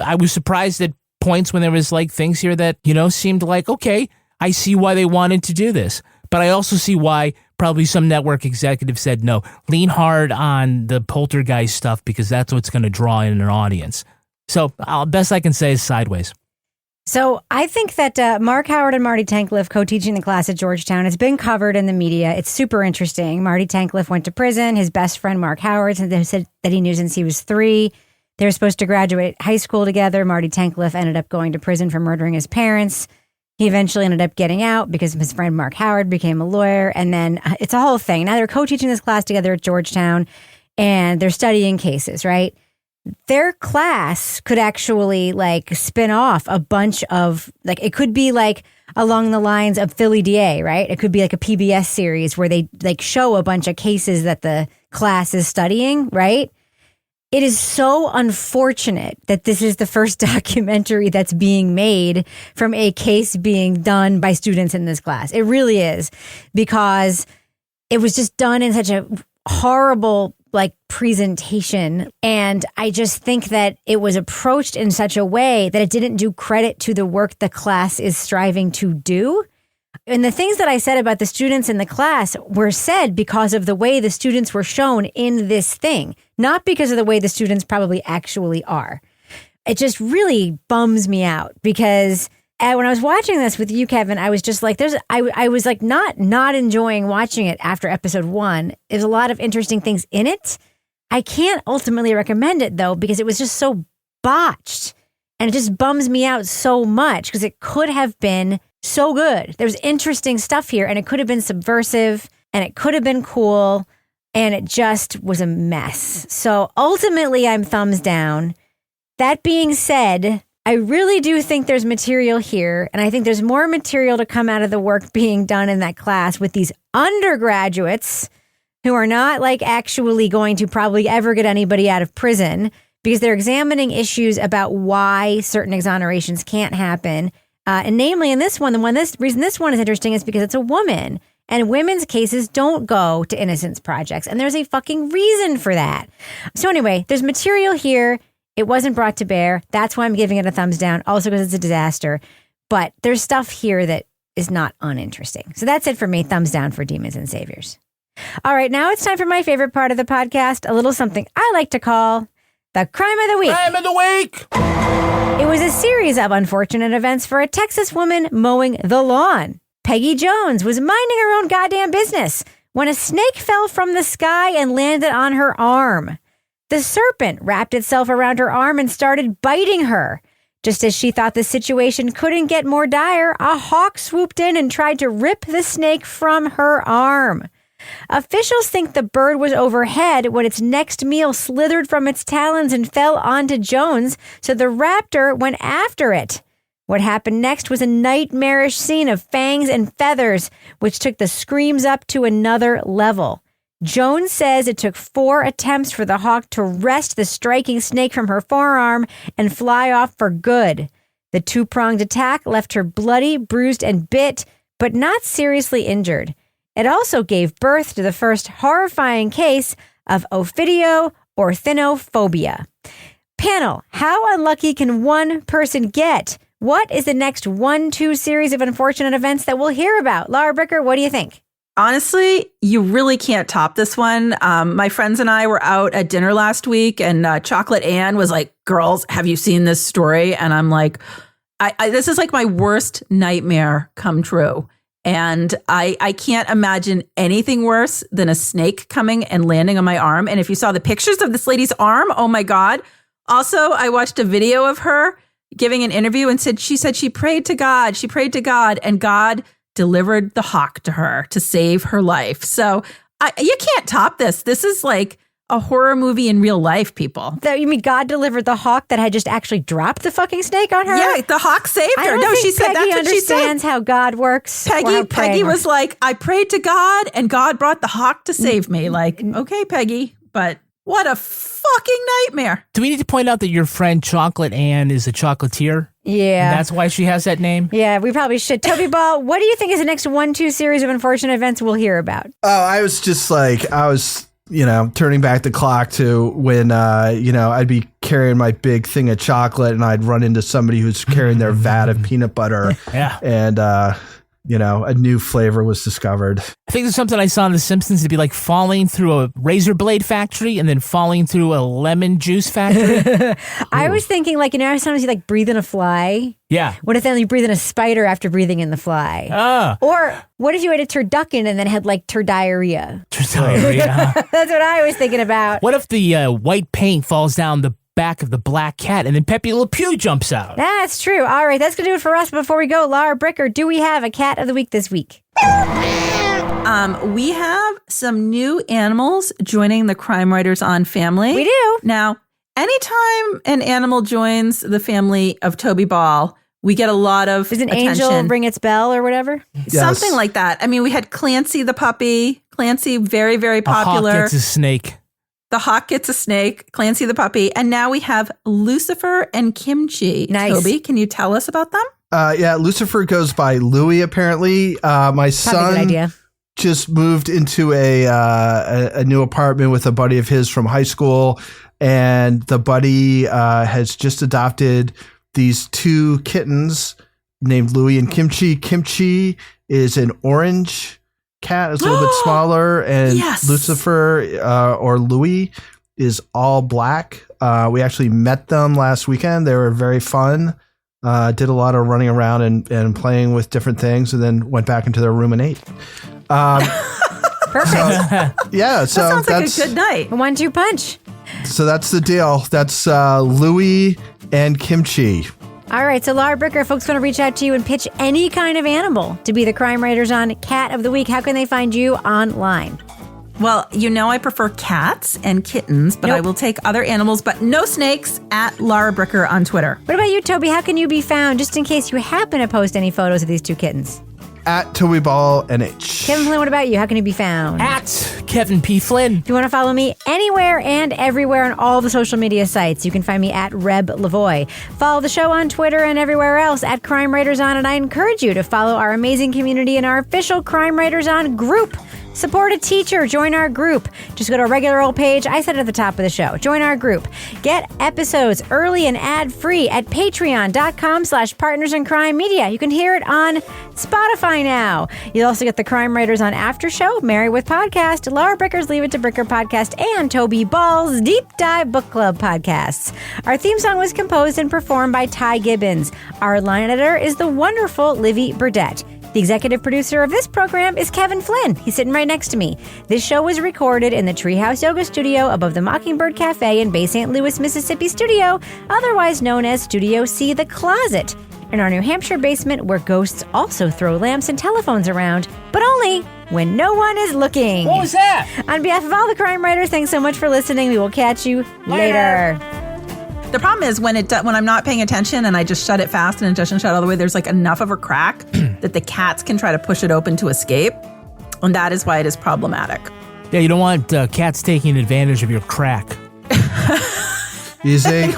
I was surprised at points when there was like things here that, seemed like, okay, I see why they wanted to do this. But I also see why probably some network executive said, no, lean hard on the Poltergeist stuff because that's what's going to draw in an audience. So best I can say is sideways. So I think that Mark Howard and Marty Tankleff co-teaching the class at Georgetown has been covered in the media. It's super interesting. Marty Tankleff went to prison. His best friend, Mark Howard, said that he knew since he was 3. They were supposed to graduate high school together. Marty Tankleff ended up going to prison for murdering his parents. He eventually ended up getting out because his friend Mark Howard became a lawyer. And then it's a whole thing. Now they're co-teaching this class together at Georgetown and they're studying cases, right? Their class could actually spin off a bunch of it could be along the lines of Philly DA, right? It could be like a PBS series where they show a bunch of cases that the class is studying, right? It is so unfortunate that this is the first documentary that's being made from a case being done by students in this class. It really is, because it was just done in such a horrible presentation. And I just think that it was approached in such a way that it didn't do credit to the work the class is striving to do. And the things that I said about the students in the class were said because of the way the students were shown in this thing, not because of the way the students probably actually are. It just really bums me out because when I was watching this with you, Kevin, I was just like, I was not enjoying watching it after episode 1. There's a lot of interesting things in it. I can't ultimately recommend it though, because it was just so botched and it just bums me out so much because it could have been so good. There's interesting stuff here and it could have been subversive and it could have been cool and it just was a mess. So ultimately I'm thumbs down. That being said, I really do think there's material here, and I think there's more material to come out of the work being done in that class with these undergraduates who are not actually going to probably ever get anybody out of prison because they're examining issues about why certain exonerations can't happen. And namely in this one, reason this one is interesting is because it's a woman And women's cases don't go to innocence projects. And there's a fucking reason for that. So anyway, there's material here. It wasn't brought to bear. That's why I'm giving it a thumbs down. Also because it's a disaster. But there's stuff here that is not uninteresting. So that's it for me. Thumbs down for Demons and Saviors. All right, now it's time for my favorite part of the podcast, a little something I like to call the Crime of the Week. Crime of the Week! It was a series of unfortunate events for a Texas woman mowing the lawn. Peggy Jones was minding her own goddamn business when a snake fell from the sky and landed on her arm. The serpent wrapped itself around her arm and started biting her. Just as she thought the situation couldn't get more dire, a hawk swooped in and tried to rip the snake from her arm. Officials think the bird was overhead when its next meal slithered from its talons and fell onto Jones, so the raptor went after it. What happened next was a nightmarish scene of fangs and feathers, which took the screams up to another level. Jones says it took 4 attempts for the hawk to wrest the striking snake from her forearm and fly off for good. The 2-pronged attack left her bloody, bruised, and bit, but not seriously injured. It also gave birth to the first horrifying case of ophidiophobia. Panel, how unlucky can one person get? What is the next 1-2 series of unfortunate events that we'll hear about? Laura Bricker, what do you think? Honestly, you really can't top this one. My friends and I were out at dinner last week, and Chocolate Ann was like, girls, have you seen this story? And I'm like, this is like my worst nightmare come true. And I can't imagine anything worse than a snake coming and landing on my arm. And if you saw the pictures of this lady's arm, oh my God. Also, I watched a video of her giving an interview and she said she prayed to God. She prayed to God, and God delivered the hawk to her to save her life. So you can't top this. This is like a horror movie in real life, people. You mean God delivered the hawk that had just actually dropped the fucking snake on her? Yeah, the hawk saved her. I don't think she said Peggy that's what she said. understands how God works. Peggy was like, I prayed to God and God brought the hawk to save me. Like, okay, Peggy, but what a fucking nightmare. Do we need to point out that your friend Chocolate Ann is a chocolatier? Yeah. And that's why she has that name? Yeah, we probably should. Toby Ball, what do you think is the next 1-2 series of unfortunate events we'll hear about? Oh, I was turning back the clock to when, I'd be carrying my big thing of chocolate and I'd run into somebody who's carrying their vat of peanut butter. Yeah. And, a new flavor was discovered. I think there's something I saw in The Simpsons to be like falling through a razor blade factory and then falling through a lemon juice factory. I was thinking sometimes you breathe in a fly. Yeah. What if then you breathe in a spider after breathing in the fly? Or what if you ate a turducken and then had turdiarrhea? Turdiarrhea. That's what I was thinking about. What if the white paint falls down the back of the black cat and then Pepe Le Pew jumps out? That's true. All right, that's going to do it for us. Before we go, Laura Bricker, do we have a cat of the week this week? We have some new animals joining the Crime Writers On family. We do. Now, anytime an animal joins the family of Toby Ball, we get a lot of Does an attention. angel ring its bell or whatever? Yes. Something like that. I mean, we had Clancy the puppy. Clancy, very, very popular. A hawk gets a snake. The hawk gets a snake, Clancy the puppy, and now we have Lucifer and Kimchi. Nice. Toby, can you tell us about them? Yeah, Lucifer goes by Louie, apparently. My son good idea. just moved into a new apartment with a buddy of his from high school, and the buddy has just adopted these 2 kittens named Louie and Kimchi. Kimchi is an orange cat, is a little bit smaller, and Yes. Lucifer or Louie is all black. We actually met them last weekend. They were very fun. Did a lot of running around and playing with different things, and then went back into their room and ate. Perfect. Yeah, so That sounds that's like a good night. 1-2 punch. so that's the deal. That's Louie and Kimchi. All right, so Laura Bricker, folks want to reach out to you and pitch any kind of animal to be the Crime Writers On Cat of the Week. How can they find you online? Well, I prefer cats and kittens, but I will take other animals, but no snakes, at Laura Bricker on Twitter. What about you, Toby? How can you be found, just in case you happen to post any photos of these 2 kittens? At Toby Ball NH. Kevin Flynn, what about you? How can you be found? At Kevin P. Flynn. If you want to follow me anywhere and everywhere on all the social media sites, you can find me at Reb Lavoie. Follow the show on Twitter and everywhere else at Crime Writers On, and I encourage you to follow our amazing community in our official Crime Writers On group. Support a teacher. Join our group. Just go to our regular old page. I said it at the top of the show. Join our group. Get episodes early and ad-free at patreon.com/Partners in Crime Media. You can hear it on Spotify now. You'll also get the Crime Writers On After Show, Married with Podcast, Laura Bricker's Leave It to Bricker podcast, and Toby Ball's Deep Dive Book Club podcasts. Our theme song was composed and performed by Ty Gibbons. Our line editor is the wonderful Livy Burdett. The executive producer of this program is Kevin Flynn. He's sitting right next to me. This show was recorded in the Treehouse Yoga Studio above the Mockingbird Cafe in Bay St. Louis, Mississippi studio, otherwise known as Studio C, The Closet, in our New Hampshire basement where ghosts also throw lamps and telephones around, but only when no one is looking. What was that? On behalf of all the crime writers, thanks so much for listening. We will catch you later. The problem is when I'm not paying attention and I just shut it fast and it doesn't shut all the way, there's like enough of a crack that the cats can try to push it open to escape. And that is why it is problematic. Yeah, you don't want cats taking advantage of your crack. Easy.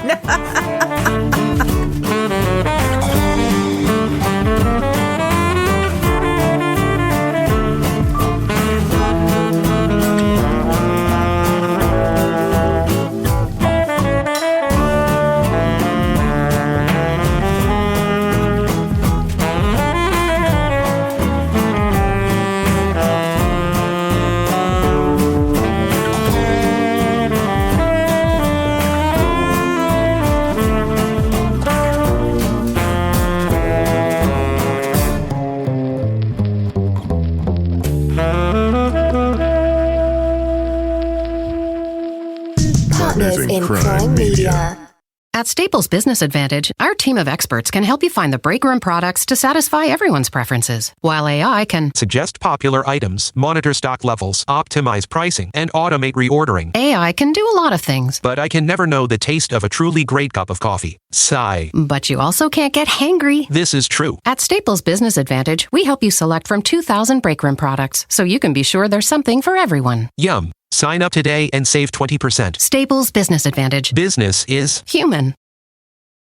In crime media. At Staples Business Advantage, our team of experts can help you find the breakroom products to satisfy everyone's preferences, while AI can suggest popular items, monitor stock levels, optimize pricing, and automate reordering. AI can do a lot of things. But I can never know the taste of a truly great cup of coffee. Sigh. But you also can't get hangry. This is true. At Staples Business Advantage, we help you select from 2,000 breakroom products, so you can be sure there's something for everyone. Yum. Sign up today and save 20%. Staples Business Advantage. Business is human.